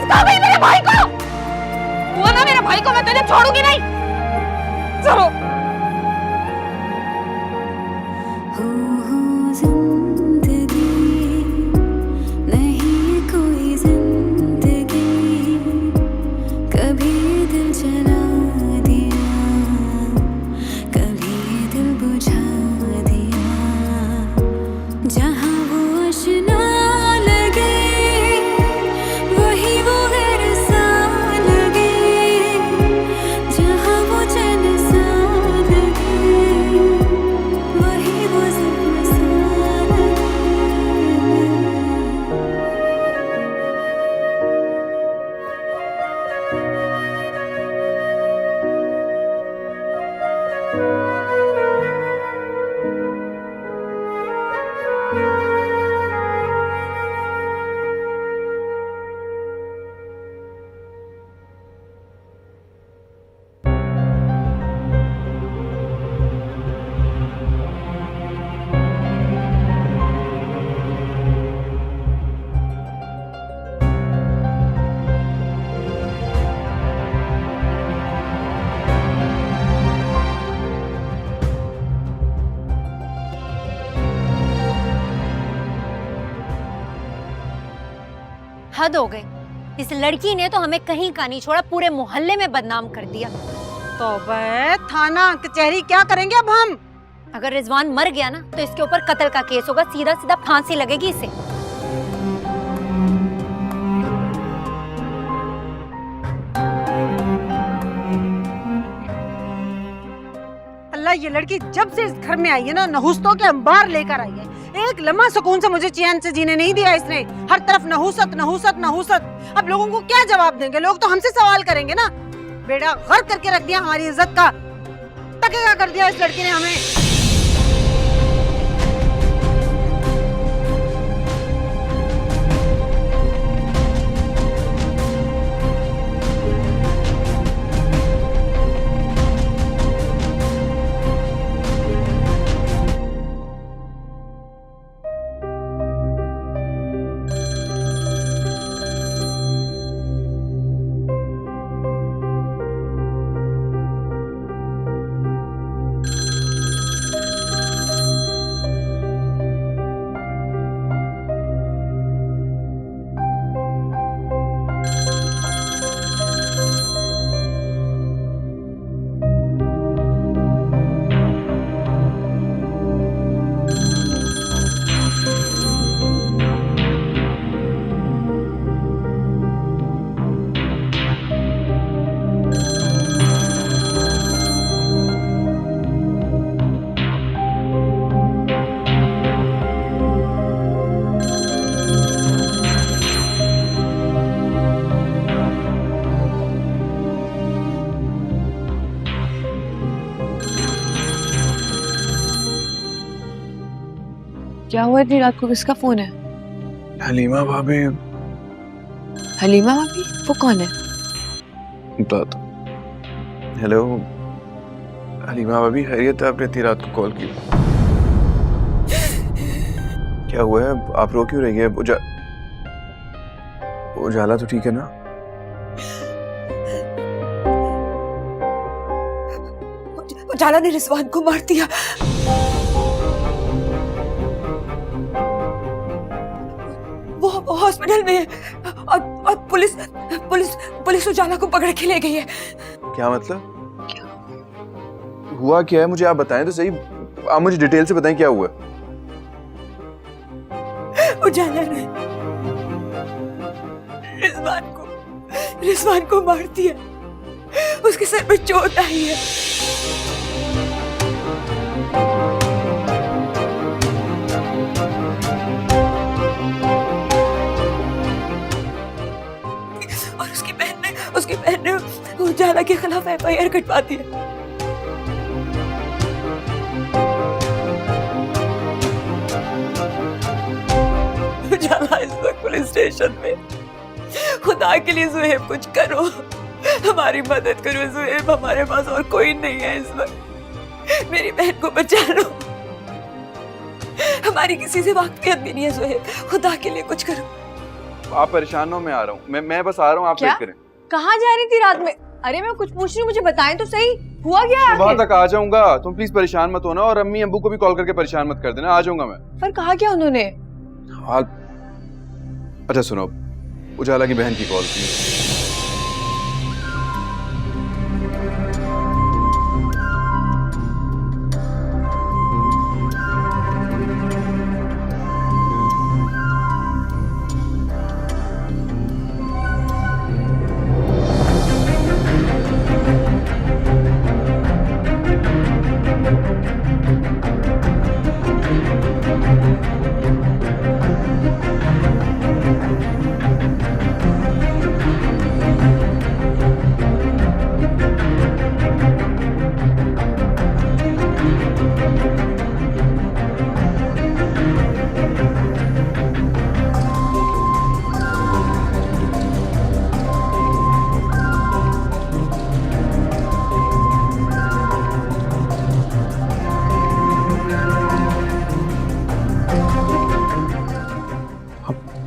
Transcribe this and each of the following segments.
वापस कहाँ गई मेरे भाई को? वो ना मेरे भाई को मैं तुझे छोड़ूंगी नहीं। चलो। हद हो गई। इस लड़की ने तो हमें कहीं का नहीं छोड़ा, पूरे मोहल्ले में बदनाम कर दिया। तौबा, थाना कचहरी क्या करेंगे अब हम? अगर रिजवान मर गया ना तो इसके ऊपर कत्ल का केस होगा, सीधा सीधा फांसी लगेगी इसे। अल्लाह, ये लड़की जब से इस घर में आई है ना, नहुस्तों के अंबार लेकर आई है। एक लम्हा सुकून से मुझे चैन से जीने नहीं दिया इसने। हर तरफ नहुसत नहुसत नहुसत। अब लोगों को क्या जवाब देंगे? लोग तो हमसे सवाल करेंगे ना। बेड़ा गर्क करके रख दिया हमारी इज्जत का। तकेगा कर दिया इस लड़की ने हमें। क्या हुआ इतनी रात को? किसका फोन है? हलीमा भाभी। हलीमा भाभी? वो कौन है? बात। हेलो हलीमा भाभी, खैरियत है? आपने इतनी रात को कॉल की, क्या हुआ है? आप रो क्यों रही है? उजाला तो ठीक है ना? उजाला ने रिजवान को मार दिया। वो हॉस्पिटल में है और पुलिस उजाला को पकड़ के ले गई है। क्या मतलब? हुआ क्या है? मुझे आप बताएं तो सही। आप मुझे डिटेल से बताएं क्या हुआ। उजाला ने रिजवान को मार दिया। उसके सर पर चोट आई है। और उसकी बहन ने उजाला के खिलाफ FIR कटवा दी है। उजाला इस वक्त पुलिस स्टेशन में। खुदा के लिए ज़ुहैब कुछ करो, हमारी मदद करो ज़ुहैब। हमारे पास और कोई नहीं है इस वक्त। मेरी बहन को बचा लो। हमारी किसी से वाकफियत भी नहीं है ज़ुहैब। खुदा के लिए कुछ करो। आप परेशान हो, मैं आ रहा हूँ, मैं बस आ रहा हूँ, आप क्या? वेट करें। कहाँ जा रही थी रात में? अरे मैं कुछ पूछ रही हूँ, मुझे बताएं तो सही, हुआ क्या है सुबह आखिर? तक आ जाऊंगा, तुम प्लीज परेशान मत होना, और अम्मी अब्बू को भी कॉल करके परेशान मत कर देना, आ जाऊंगा मैं। पर कहा क्या उन्होंने? हाल अच्छा सुनो, उजाला की बहन की कॉल थी।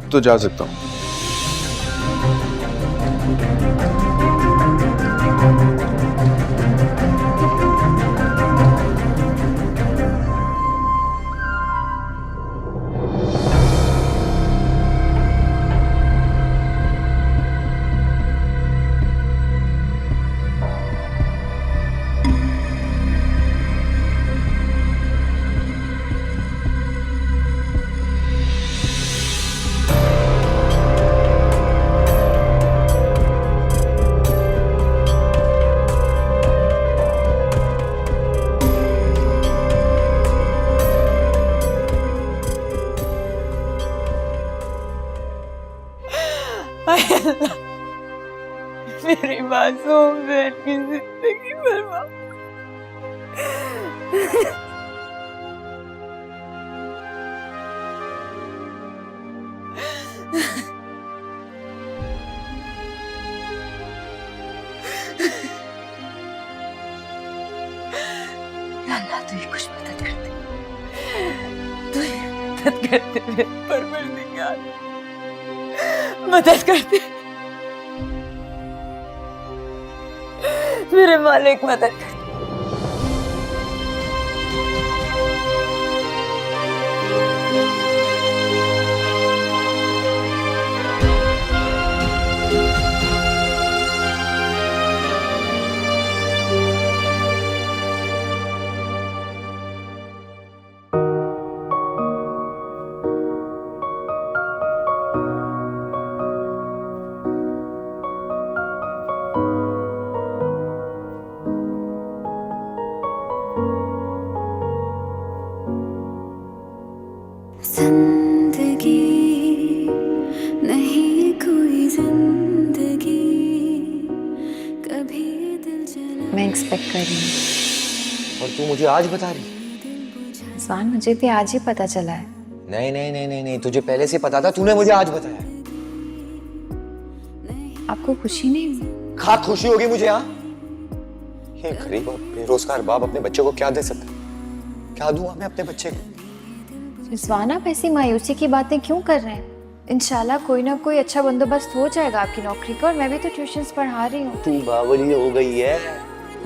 तो जा सकता हूँ। मेरी मासूम बहन की जिंदगी बर्बाद। अल्लाह तू ही कुछ मदद कर दे, तू ही मदद कर दे, परवरदिगार मदद कर दे, मेरे मालिक मदद कर। जिंदगी नहीं कोई जिंदगी, कभी दिल जला। मैं एक्सपेक्ट कर रही हूँ। और तू मुझे आज बता रही? रिजवान, मुझे भी आज ही पता चला है। नहीं नहीं नहीं नहीं नहीं, तुझे पहले से पता था, तूने मुझे आज बताया। आपको खुशी नहीं हुई? खा खुशी होगी मुझे? हाँ, ये गरीब और बेरोजगार बाप अपने बच्चे को क्या दे सकता? क्या दूंगा मैं अपने बच्चे को? रिजवान, आप ऐसी मायूसी की बातें क्यों कर रहे हैं? इंशाल्लाह कोई ना कोई अच्छा बंदोबस्त हो जाएगा आपकी नौकरी का, और मैं भी तो ट्यूशंस पढ़ा रही हूँ। तू बावली हो गई है,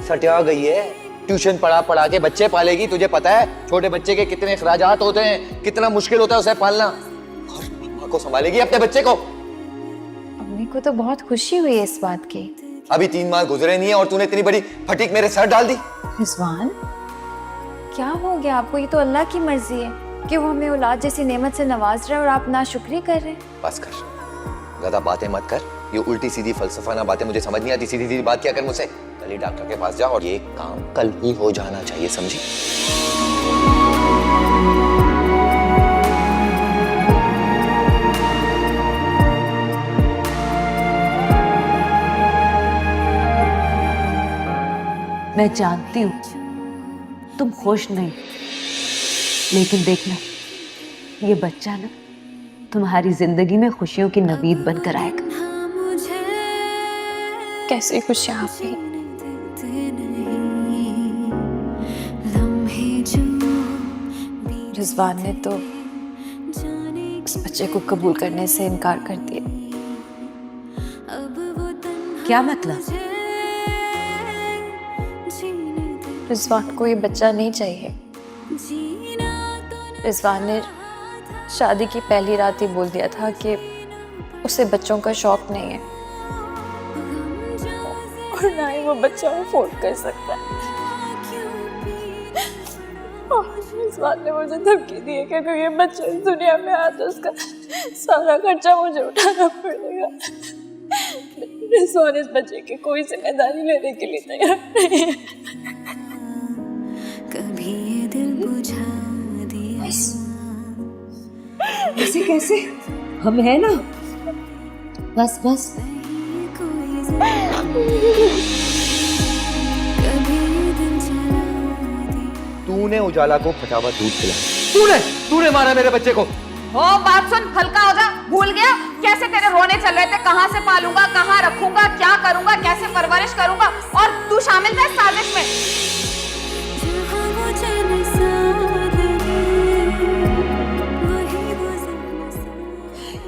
सटिया गई है। ट्यूशन पढ़ा पढ़ा के बच्चे पालेगी, तुझे पता है छोटे बच्चे के कितने अखराजात होते हैं, कितना मुश्किल होता है उसे पालना, और मम्मा को संभालेगी अपने बच्चे को। अम्मी को तो बहुत खुशी हुई है इस बात की। अभी 3 माह गुजरे नहीं है और तूने इतनी बड़ी फटीक मेरे सर डाल दी। रिजवान, क्या हो गया आपको? ये तो अल्लाह की मर्जी है कि वो हमें औलाद जैसी नेमत से नवाज रहा है और आप नाशुक्री कर रहे हैं। बस कर, ज्यादा बातें मत कर, ये उल्टी सीधी फलसफाना बातें मुझे समझ नहीं आती। सीधी सीधी बात क्या कर मुझसे, कल ही डॉक्टर के पास जा, और ये काम कल ही हो जाना चाहिए, समझी? मैं जानती हूँ तुम खुश नहीं, लेकिन देखना ये बच्चा ना तुम्हारी जिंदगी में खुशियों की नवीद बनकर आएगा। कैसी खुशी आप भी। रिजवान ने तो इस बच्चे को कबूल करने से इनकार कर दिया। क्या मतलब? रिजवान को ये बच्चा नहीं चाहिए। रिजवान ने शादी की पहली रात ही बोल दिया था कि उसे बच्चों का शौक नहीं है और ना ही वो बच्चा अफोर्ड कर सकता है। और रिजवान ने मुझे धमकी दी है कि अगर ये बच्चा इस दुनिया में आया तो उसका सारा खर्चा मुझे उठाना पड़ेगा। रिजवान इस बच्चे की कोई जिम्मेदारी लेने के लिए तैयार नहीं है। कभी ये दिल बुझा दिया। ऐसे कैसे? हम है ना, बस बस। तूने उजाला को फटाफट दूध पिलाया। तूने मारा मेरे बच्चे को। ओ बात सुन, हल्का हो जा। भूल गया कैसे तेरे रोने चल रहे थे? कहाँ से पालूंगा, कहाँ रखूंगा, क्या करूंगा, कैसे परवरिश करूंगा, और तू शामिल था इस साजिश में।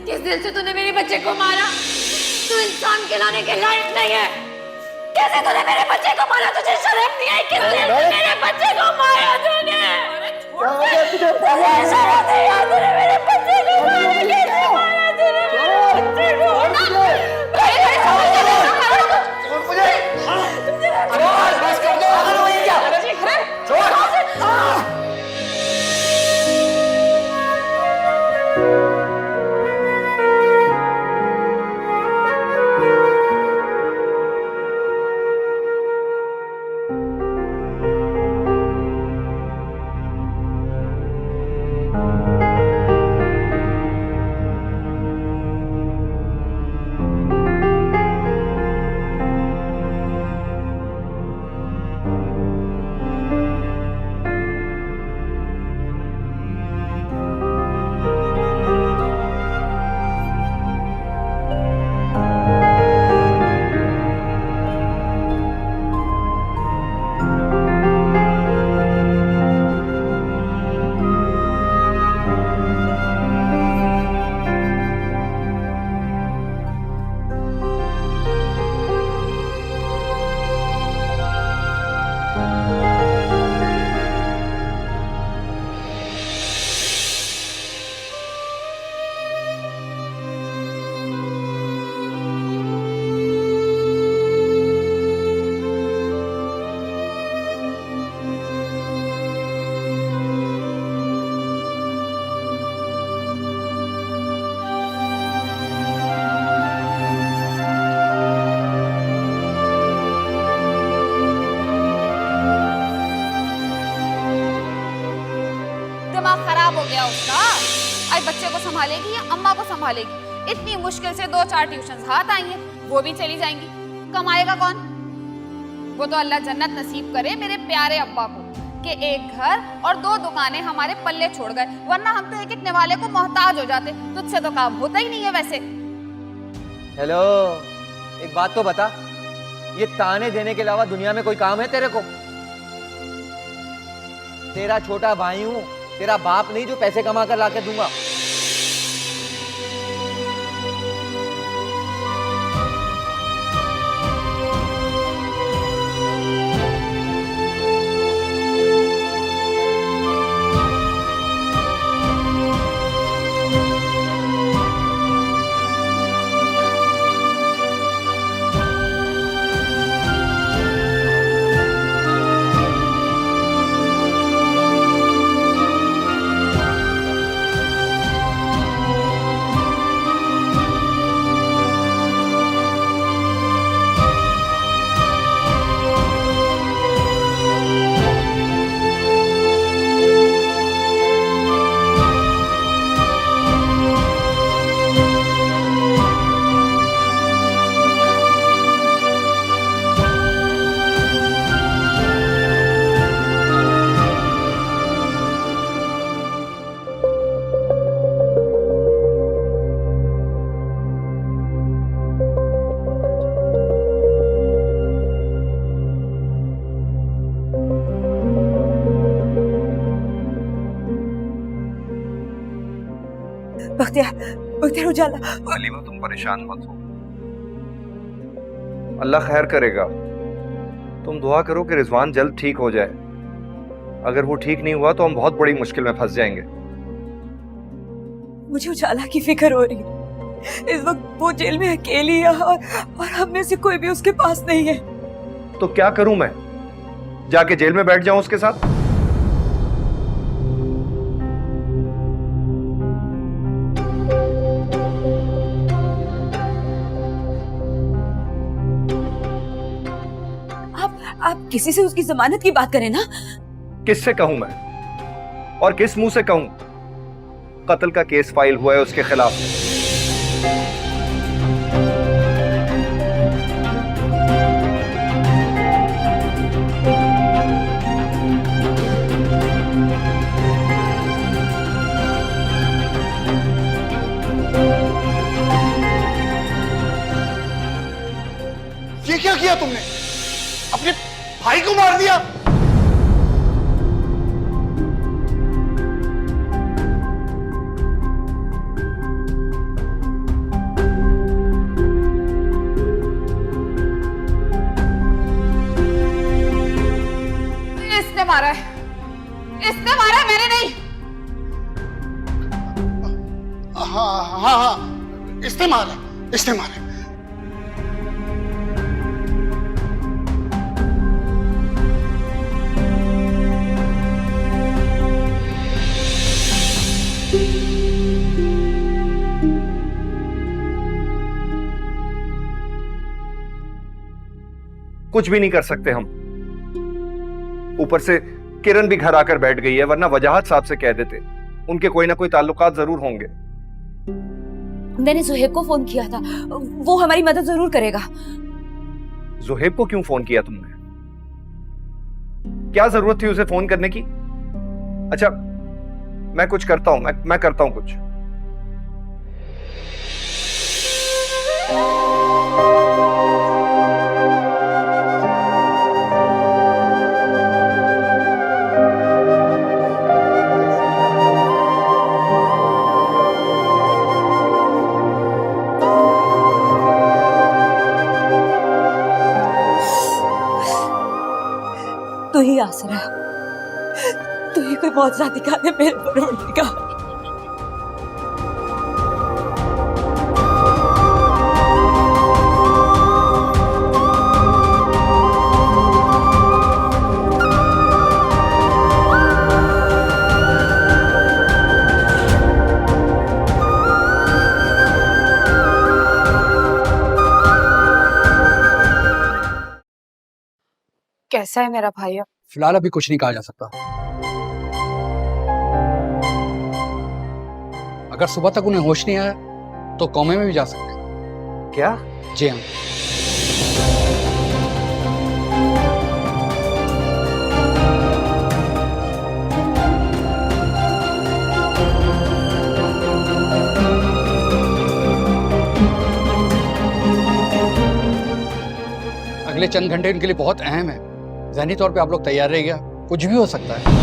किस दिल से तूने मेरे बच्चे को मारा? तू इंसान खिलाने के लायक नहीं है। कैसे तूने मेरे बच्चे को मारा? तुझे शर्म नहीं आई? किस दिल से मेरे बच्चे को मारा तूने? तुझे शर्म नहीं आई? तूने मेरे बच्चे को मारा? कैसे मारा तूने मेरे बच्चे को? दिमाग खराब हो गया उसका। आज बच्चे को संभालेगी या अम्मा को संभालेगी? इतनी मुश्किल से 2-4 ट्यूशंस हाथ आई हैं, वो भी चली जाएंगी। कमाएगा कौन? वो तो अल्लाह जन्नत नसीब करे मेरे प्यारे अब्बा को कि एक घर और 2 दुकानें हमारे पल्ले छोड़ गए, वरना हम तो एक एक निवाले को मोहताज हो जाते। तुझसे तो काम होता ही नहीं है वैसे। हेलो, एक बात तो बता, ये ताने देने के अलावा दुनिया में कोई काम है तेरे को? तेरा छोटा भाई हूं, तेरा बाप नहीं जो पैसे कमा कर लाके दूंगा। बख्तियार उजाला। हलीमा तुम परेशान मत हो, अल्लाह खैर करेगा। तुम दुआ करो कि रिजवान जल्द ठीक हो जाए। अगर वो ठीक नहीं हुआ तो हम बहुत बड़ी मुश्किल में फंस जाएंगे। मुझे उजाला की फिक्र हो रही है। इस वक्त वो जेल में अकेली है और हम में से कोई भी उसके पास नहीं है। तो क्या करूं मैं? जाके जेल में बैठ जाऊं उसके साथ? आप किसी से उसकी जमानत की बात करें ना। किससे कहूं मैं, और किस मुंह से कहूं? कत्ल का केस फाइल हुआ है उसके खिलाफ। ये क्या किया तुमने? अपने भाई को मार दिया? इसने मारा है, इसने मारा है, मैंने नहीं। हाँ हाँ हाँ, इसने मारा, इसने मारा। कुछ भी नहीं कर सकते हम। ऊपर से किरण भी घर आकर बैठ गई है, वरना वजाहत साहब से कह देते। उनके कोई ना कोई ताल्लुकात जरूर होंगे। मैंने जुहेब को फोन किया था, वो हमारी मदद जरूर करेगा। जुहेब को क्यों फोन किया तुमने? क्या जरूरत थी उसे फोन करने की? अच्छा, मैं कुछ करता हूं, मैं करता हूं कुछ। तू ही आसरा, तू ही कोई मौजज़ा दिखा दे मेरे परवरदिगार। कैसा है मेरा भाई? अब फिलहाल अभी कुछ नहीं कहा जा सकता। अगर सुबह तक उन्हें होश नहीं आया तो कोमे में भी जा सकते हैं। क्या? जी हाँ। अगले चंद घंटे इनके लिए बहुत अहम है। ज़हनी तौर पे आप लोग तैयार रहिएगा, कुछ भी हो सकता है।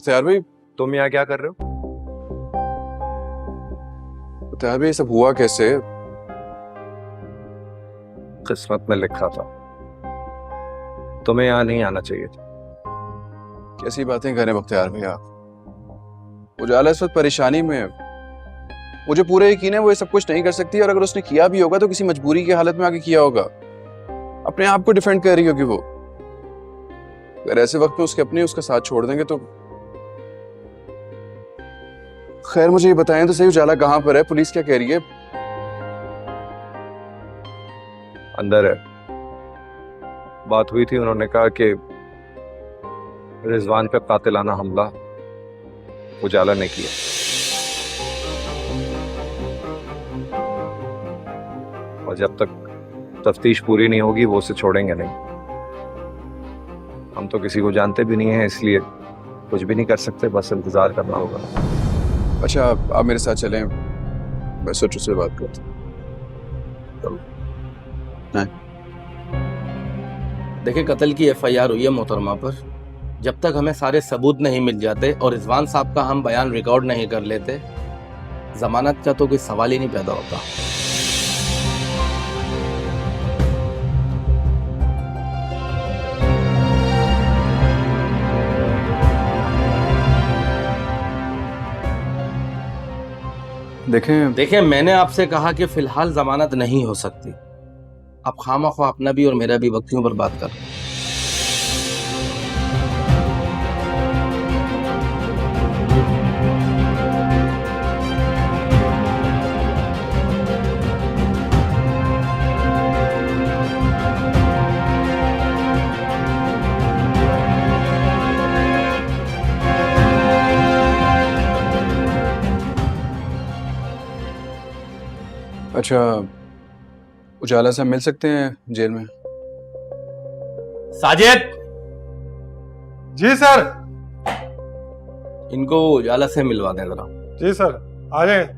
बख्तियार भाई, तुम यहाँ क्या कर रहे हो? बख्तियार भाई, ये सब हुआ कैसे? किस्मत में लिखा था, तुम्हें यहाँ नहीं आना चाहिए था। कैसी बातें करें बख्तियार भाई आप? उजाला इस वक्त परेशानी में है। मुझे पूरा यकीन है वो ये सब कुछ नहीं कर सकती, और अगर उसने किया भी होगा तो किसी मजबूरी की हालत में आके किया होगा। अपने आप को डिफेंड कर रही होगी वो। अगर ऐसे वक्त में उसका साथ छोड़ देंगे तो खैर, मुझे ये बताएं तो सही, उजाला कहाँ पर है? पुलिस क्या कह रही है? अंदर है। बात हुई थी, उन्होंने कहा कि रिजवान पे कातिलाना हमला उजाला ने किया। और जब तक तफ्तीश पूरी नहीं होगी वो उसे छोड़ेंगे नहीं। हम तो किसी को जानते भी नहीं है, इसलिए कुछ भी नहीं कर सकते, बस इंतजार करना होगा। अच्छा, आप मेरे साथ चलें, मैं सच से बात करता हूँ। देखिए, कत्ल की एफआईआर हुई है मोहतरमा पर। जब तक हमें सारे सबूत नहीं मिल जाते और रिजवान साहब का हम बयान रिकॉर्ड नहीं कर लेते, जमानत का तो कोई सवाल ही नहीं पैदा होता। देखें, मैंने आपसे कहा कि फिलहाल जमानत नहीं हो सकती। आप खामख्वाह अपना भी और मेरा भी वक्त क्यों बर्बाद कर? अच्छा, उजाला से हम मिल सकते हैं जेल में? साजिद! जी सर। इनको उजाला से मिलवा दें जरा। जी सर, आ जाए।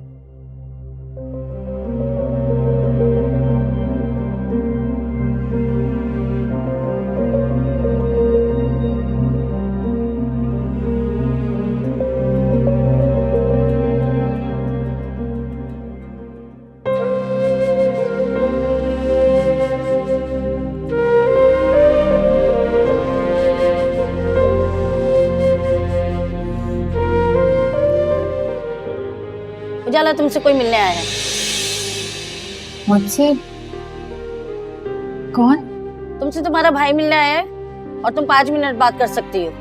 उजाला, तुमसे कोई मिलने आया है। मुझसे? कौन? तुमसे तुम्हारा भाई मिलने आया है और तुम 5 मिनट बात कर सकती हो।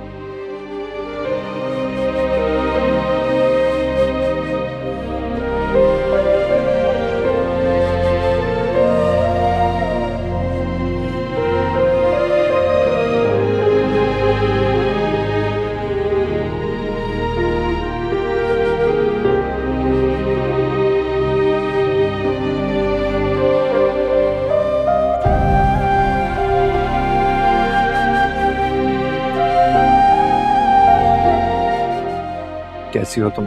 कैसी हो तुम?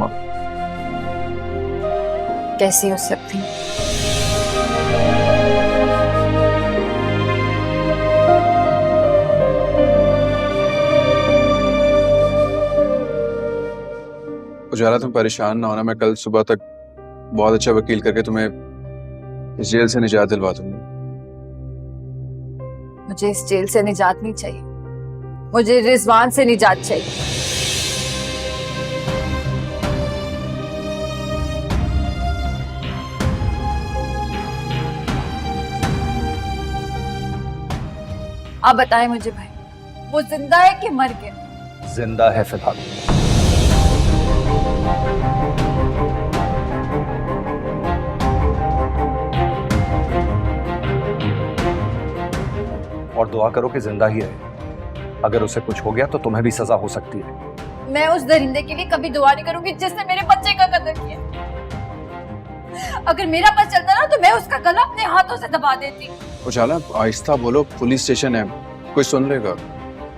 कैसी हो सकती? उजाला, तुम परेशान ना होना, मैं कल सुबह तक बहुत अच्छा वकील करके तुम्हें इस जेल से निजात दिलवा दूंगा। मुझे इस जेल से निजात नहीं चाहिए, मुझे रिजवान से निजात चाहिए। आप बताएं मुझे भाई, वो जिंदा है कि मर गया? जिंदा है फिलहाल। और दुआ करो कि जिंदा ही रहे। अगर उसे कुछ हो गया तो तुम्हें भी सजा हो सकती है। मैं उस दरिंदे के लिए कभी दुआ नहीं करूंगी जिसने मेरे बच्चे का कत्ल किया। अगर मेरा बस चलता ना तो मैं उसका गला अपने हाथों से दबा देती। उजाला, आहिस्ता बोलो, पुलिस स्टेशन है, कोई सुन लेगा।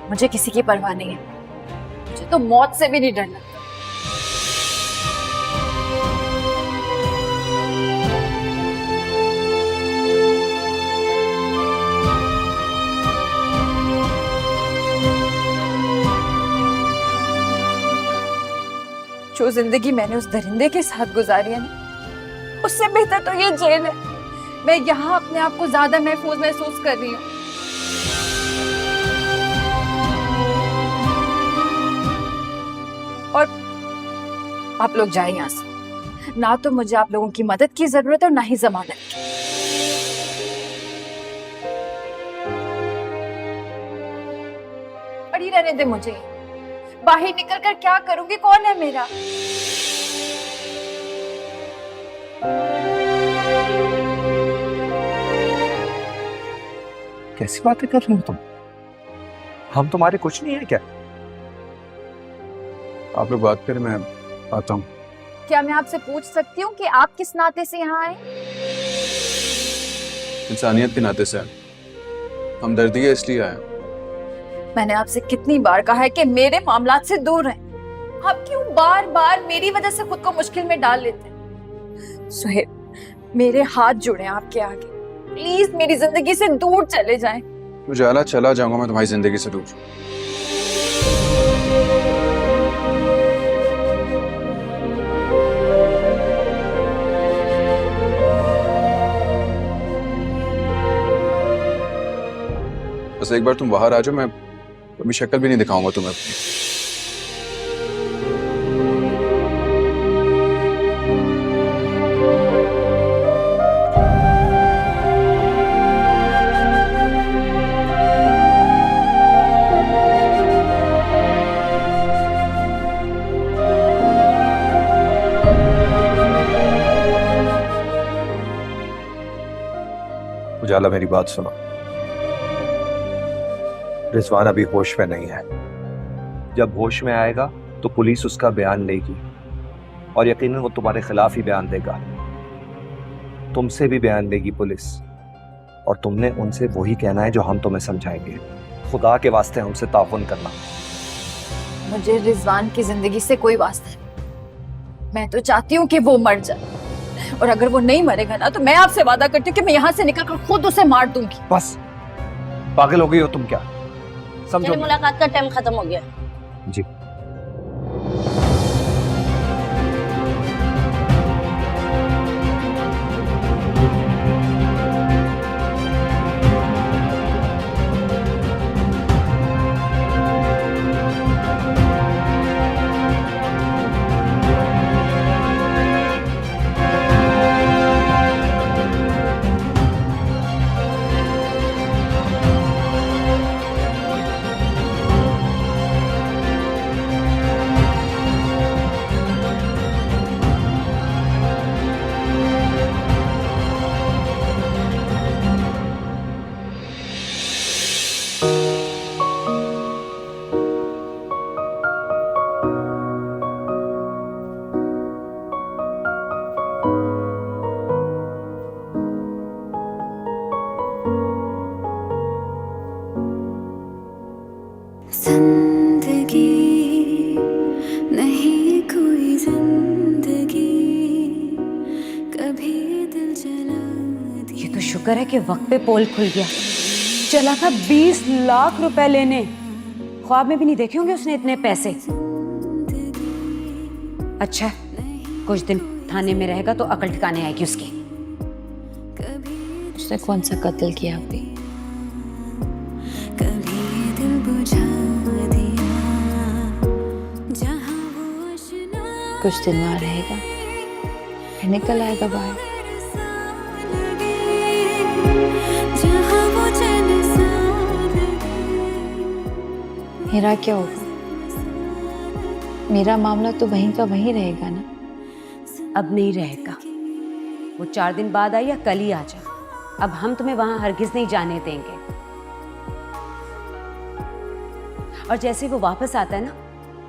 मुझे किसी की परवाह नहीं है, मुझे तो मौत से भी नहीं डर लगता। जो जिंदगी मैंने उस दरिंदे के साथ गुजारी है ना, उससे बेहतर तो ये जेल है। मैं यहाँ अपने आप को ज्यादा महफूज महसूस कर रही हूँ। और आप लोग जाए यहाँ से। ना तो मुझे आप लोगों की मदद की जरूरत है और ना ही जमानत की। पड़ी रहने दे मुझे। बाहर निकल कर क्या करूंगी? कौन है मेरा? कैसी बातें कर रहे हो तुम? हम तुम्हारे कुछ नहीं है क्या? आप लोग बात करें, मैं आता हूँ। क्या मैं आपसे पूछ सकती हूँ कि आप किस नाते से यहाँ आए? इंसानियत के नाते से हम दर्दी है, इसलिए आए। मैंने आपसे कितनी बार कहा है कि मेरे मामलात से दूर रहें। आप क्यों बार बार मेरी वजह से खुद को मुश्किल में डाल लेते हैं? सुहेब, मेरे हाथ जुड़े हैं आपके आगे। प्लीज मेरी जिंदगी से दूर चले जाएं। उजाला, चला जाऊंगा मैं तुम्हारी जिंदगी से दूर। बस एक बार तुम बाहर आ जाओ, मैं कभी शक्ल भी नहीं दिखाऊंगा तुम्हें अपनी। उजाला, मेरी बात सुनो। रिजवान अभी होश में नहीं है। जब होश में आएगा तो पुलिस उसका बयान लेगी और यकीनन वो तुम्हारे खिलाफ ही बयान देगा। तुमसे भी बयान लेगी पुलिस, और तुमने उनसे वही कहना है जो हम तुम्हें समझाएंगे। खुदा के वास्ते हमसे ताउन करना। मुझे रिजवान की जिंदगी से कोई वास्ता नहीं। मैं तो चाहती हूँ कि वो मर जाए, और अगर वो नहीं मरेगा ना तो मैं आपसे वादा करती हूँ कि मैं यहाँ से निकलकर खुद उसे मार दूंगी। बस पागल हो गई हो तुम क्या? समझो, मुलाकात का टाइम खत्म हो गया। जी। जिंदगी नहीं कोई जिंदगी, कभी दिल जला दिया। ये तो शुक्र है कि वक्त पे पोल खुल गया। चला था 20 लाख रुपए लेने, ख्वाब में भी नहीं देखे होंगे उसने इतने पैसे। अच्छा, कुछ दिन थाने में रहेगा तो अकल ठिकाने आएगी उसकी। उसने कौन सा कत्ल किया अभी? कभी दिल बुझा दिया, जहां वो आशना कुछ दिन वहाँ रहेगा, फिर निकल आएगा बाहर। जहां वो चैन सा मेरा क्या होगा? मेरा मामला तो वहीं का वहीं रहेगा ना। अब नहीं रहेगा। वो 4 दिन बाद आई या कल ही आ जा। अब हम तुम्हें वहां हरगिज नहीं जाने देंगे। और जैसे वो वापस आता है ना,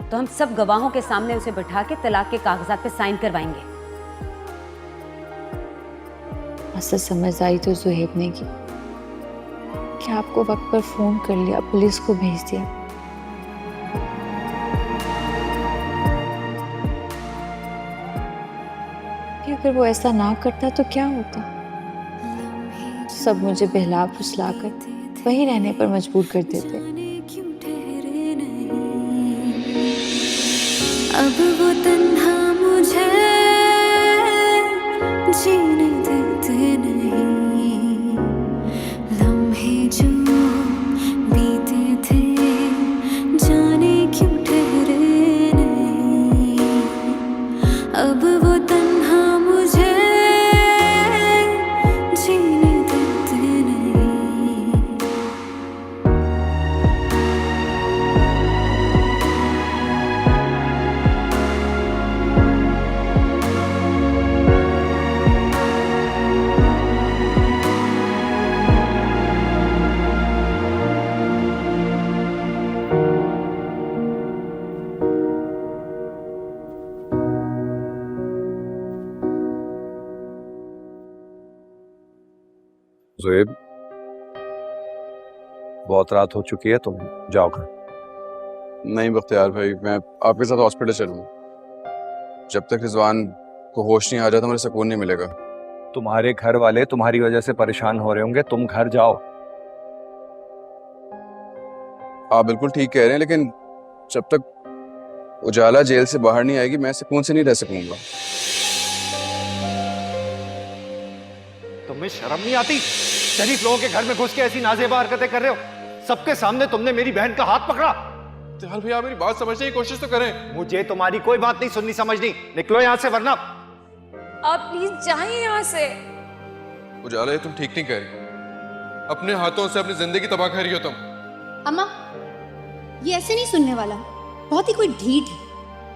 तो हम सब गवाहों के सामने उसे बिठा के तलाक के कागजात पे साइन करवाएंगे। असल समझ आई तो सुहेब ने की कि आपको वक्त पर फोन कर लिया, पुलिस को भेज दिया। अगर वो ऐसा ना करता तो क्या होता? सब मुझे बहला फुसला कर वहीं रहने पर मजबूर कर देते। अब वो तन्हा मुझे जीने देते नहीं, लम्हे जो बीते थे जाने क्यों ठहरे नहीं, अब वो तन्हा मुझे जीने देते नहीं। ज़ुएब, बहुत रात हो चुकी है, तुम जाओ घर। नहीं बख्तियार भाई, मैं आपके साथ हॉस्पिटल चलूँ। जब तक रिजवान को होश नहीं आ जाता मुझे सुकून नहीं मिलेगा। तुम्हारे घर वाले तुम्हारी वजह से परेशान हो रहे होंगे, तुम घर जाओ। आप बिल्कुल ठीक कह रहे हैं, लेकिन जब तक उजाला जेल से बाहर नहीं आएगी मैं सुकून से नहीं रह सकूंगा। तुम्हें शर्म नहीं आती? शरीफ लोगों के घर में घुस के ऐसी नाजेबा हरकतें कर रहे हो। सबके सामने तुमने मेरी बहन का हाथ पकड़ा। यार भैया मेरी बात समझने की कोशिश तो करें। मुझे तुम्हारी कोई बात नहीं सुननी समझनी। निकलो यहाँ से वरना। आप प्लीज जाइए यहाँ से। उजाला तुम ठीक नहीं कह रही, अपने हाथों से अपनी जिंदगी तबाह कर रही हो तुम। अम्मा, ये ऐसे नहीं सुनने वाला, बहुत ही कोई ढीठ है।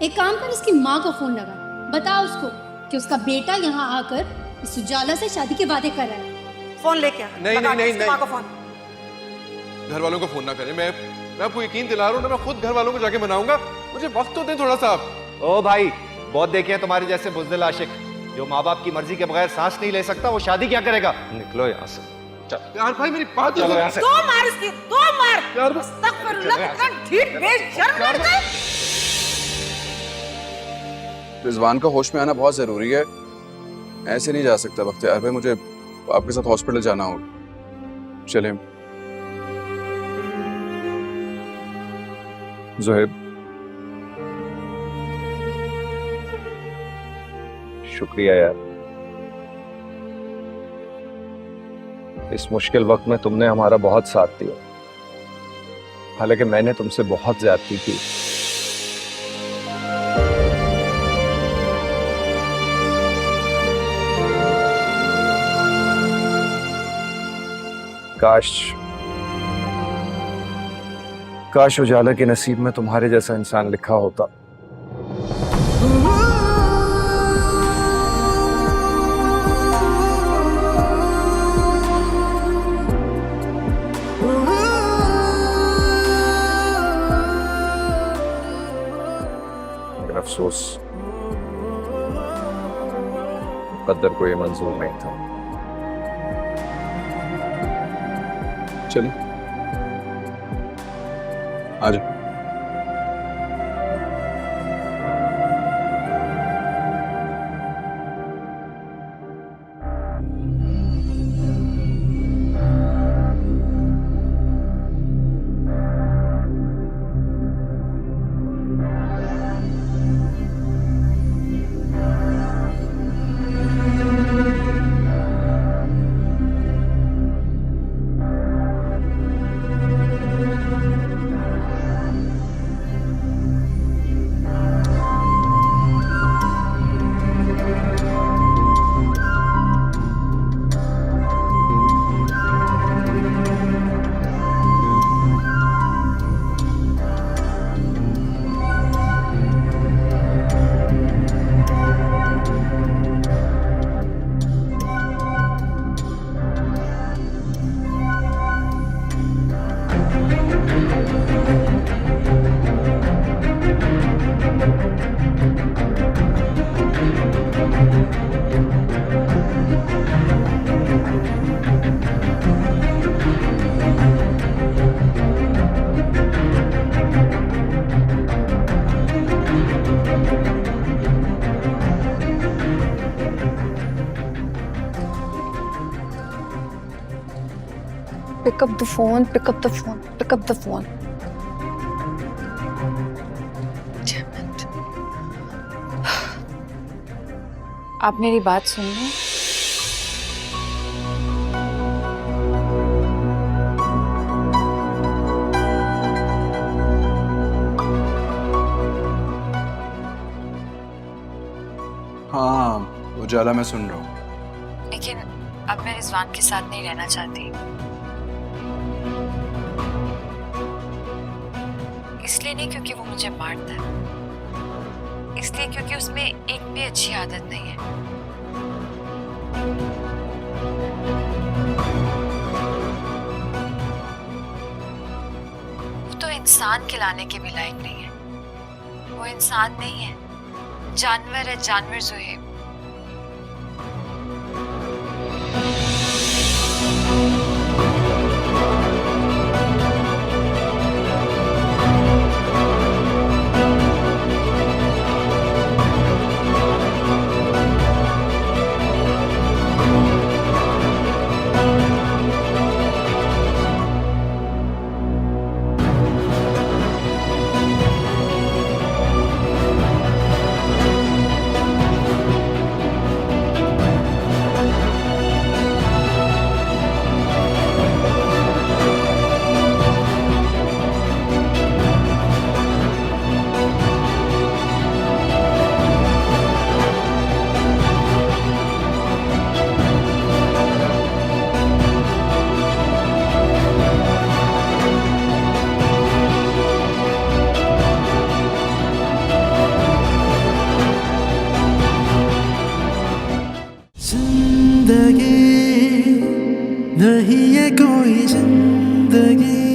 एक काम कर, इसकी माँ को फोन लगा, बता उसको कि उसका बेटा यहाँ आकर इस उजाला से शादी के वादे कर रहा है। फोन लेके आ। नहीं नहीं नहीं नहीं, को फोन। घर वालों को फोन ना करें। मैं आपको यकीन दिला रहा हूँ ना, मैं खुद घर वालों को जाके मनाऊंगा। मुझे वक्त तो दें थोड़ा सा आप। ओ भाई, बहुत देखे हैं तुम्हारे जैसे बुज़दिल आशिक। जो माँ बाप की मर्जी के बगैर सांस नहीं ले सकता वो शादी क्या करेगा? निकलो यहाँ से। चल यार भाई मेरी बात चलो यहाँ से। दो मार इसकी, दो मार। यार अस्तगफिरुल्लाह, कितना ढीठ बेशर्म लड़का है। रिजवान का होश में आना बहुत जरूरी है, ऐसे नहीं जा सकता बख्तियार भाई। मुझे आपके साथ हॉस्पिटल जाना होगा। चलें। ज़ुएब, शुक्रिया यार, इस मुश्किल वक्त में तुमने हमारा बहुत साथ दिया। हालांकि मैंने तुमसे बहुत ज्यादती की। काश उजाला के नसीब में तुम्हारे जैसा इंसान लिखा होता। मगर अफसोस मुकद्दर को ये मंजूर नहीं था। चलिए आ जाओ। Pick up the phone, pick up the phone, pick up the phone. Damn it. आप मेरी बात सुन रहे हैं? हाँ उजाला, मैं सुन रहा हूँ। लेकिन अब मैं रिजवान के साथ नहीं रहना चाहती। इसलिए नहीं क्योंकि वो मुझे मारता है, इसलिए क्योंकि उसमें एक भी अच्छी आदत नहीं है। वो तो इंसान खिलाने के भी लायक नहीं है। वो इंसान नहीं है, जानवर है, जानवर ज़ुहैब। जिंदगी नहीं है कोई जिंदगी